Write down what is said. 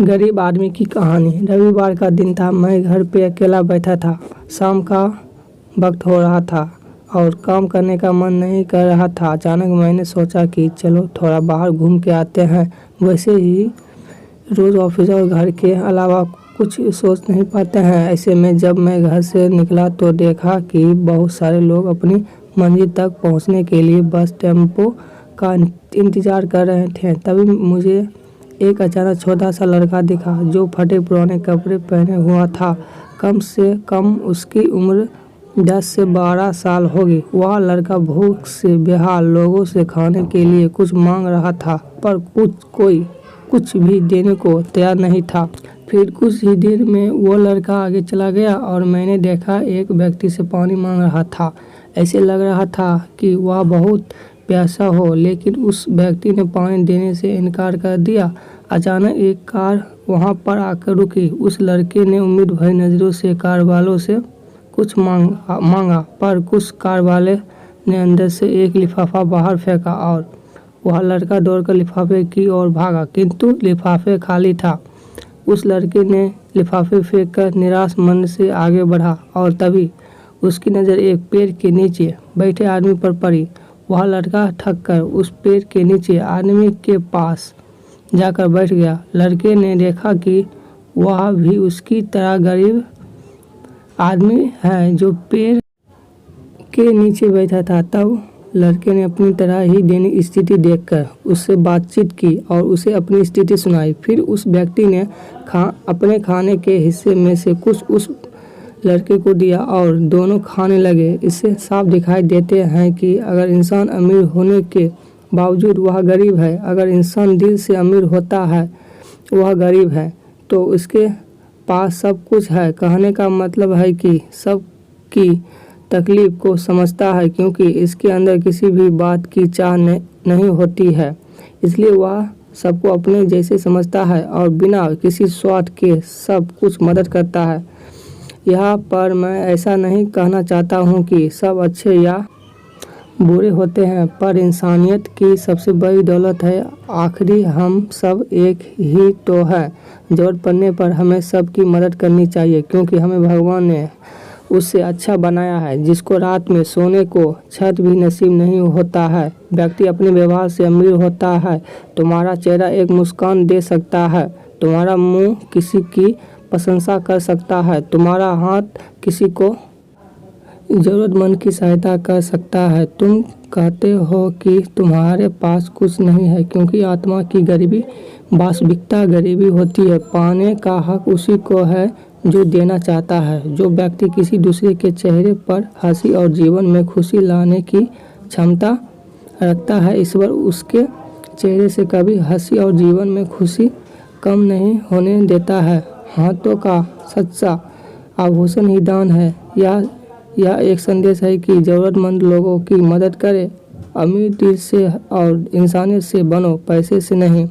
गरीब आदमी की कहानी। रविवार का दिन था। मैं घर पे अकेला बैठा था। शाम का वक्त हो रहा था और काम करने का मन नहीं कर रहा था। अचानक मैंने सोचा कि चलो थोड़ा बाहर घूम के आते हैं। वैसे ही रोज़ ऑफिस और घर के अलावा कुछ सोच नहीं पाते हैं। ऐसे में जब मैं घर से निकला तो देखा कि बहुत सारे लोग अपनी मंजिल तक पहुंचने के लिए बस टेम्पो का इंतज़ार कर रहे थे। तभी मुझे एक अचानक छोटा सा लड़का दिखा जो फटे पुराने कपड़े पहने हुआ था। कम से कम उसकी उम्र 10 से 12 साल होगी। वह लड़का भूख से बेहाल लोगों से खाने के लिए कुछ मांग रहा था, पर कोई कुछ भी देने को तैयार नहीं था। फिर कुछ ही देर में वो लड़का आगे चला गया और मैंने देखा एक व्यक्ति से पानी मांग रहा था। ऐसे लग रहा था कि वह बहुत प्यासा हो, लेकिन उस व्यक्ति ने पानी देने से इनकार कर दिया। अचानक एक कार वहां पर आकर रुकी। उस लड़के ने उम्मीद भरी नज़रों से कार वालों से कुछ मांगा, पर कुछ कार वाले ने अंदर से एक लिफाफा बाहर फेंका और वह लड़का दौड़कर लिफाफे की ओर भागा, किंतु लिफाफे खाली था। उस लड़के ने लिफाफे फेंककर निराश मन से आगे बढ़ा और तभी उसकी नज़र एक पेड़ के नीचे बैठे आदमी पर पड़ी। वह लड़का थककर उस पेड़ के नीचे आदमी के पास जाकर बैठ गया। लड़के ने देखा कि वह भी उसकी तरह गरीब आदमी है जो पेड़ के नीचे बैठा था। तब लड़के ने अपनी तरह ही दैनिक स्थिति देखकर उससे बातचीत की और उसे अपनी स्थिति सुनाई। फिर उस व्यक्ति ने अपने खाने के हिस्से में से कुछ उस लड़के को दिया और दोनों खाने लगे। इससे साफ दिखाई देते हैं कि अगर इंसान अमीर होने के बावजूद वह गरीब है, अगर इंसान दिल से अमीर होता है वह गरीब है, तो उसके पास सब कुछ है। कहने का मतलब है कि सब की तकलीफ को समझता है, क्योंकि इसके अंदर किसी भी बात की चाह नहीं होती है, इसलिए वह सबको अपने जैसे समझता है और बिना किसी स्वार्थ के सब कुछ मदद करता है। यहाँ पर मैं ऐसा नहीं कहना चाहता हूँ कि सब अच्छे या बुरे होते हैं, पर इंसानियत की सबसे बड़ी दौलत है आखिरी हम सब एक ही तो है। ज़रूरत पड़ने पर हमें सबकी मदद करनी चाहिए, क्योंकि हमें भगवान ने उससे अच्छा बनाया है जिसको रात में सोने को छत भी नसीब नहीं होता है। व्यक्ति अपने व्यवहार से अमीर होता है। तुम्हारा चेहरा एक मुस्कान दे सकता है, तुम्हारा मुंह किसी की प्रशंसा कर सकता है, तुम्हारा हाथ किसी को ज़रूरतमंद की सहायता कर सकता है। तुम कहते हो कि तुम्हारे पास कुछ नहीं है, क्योंकि आत्मा की गरीबी वास्तविकता गरीबी होती है। पाने का हक उसी को है जो देना चाहता है। जो व्यक्ति किसी दूसरे के चेहरे पर हंसी और जीवन में खुशी लाने की क्षमता रखता है, ईश्वर उसके चेहरे से कभी हंसी और जीवन में खुशी कम नहीं होने देता है। हाथों का सच्चा आभूषण ही दान है। यह एक संदेश है कि ज़रूरतमंद लोगों की मदद करें, अमीर दिल से और इंसानियत से बनो, पैसे से नहीं।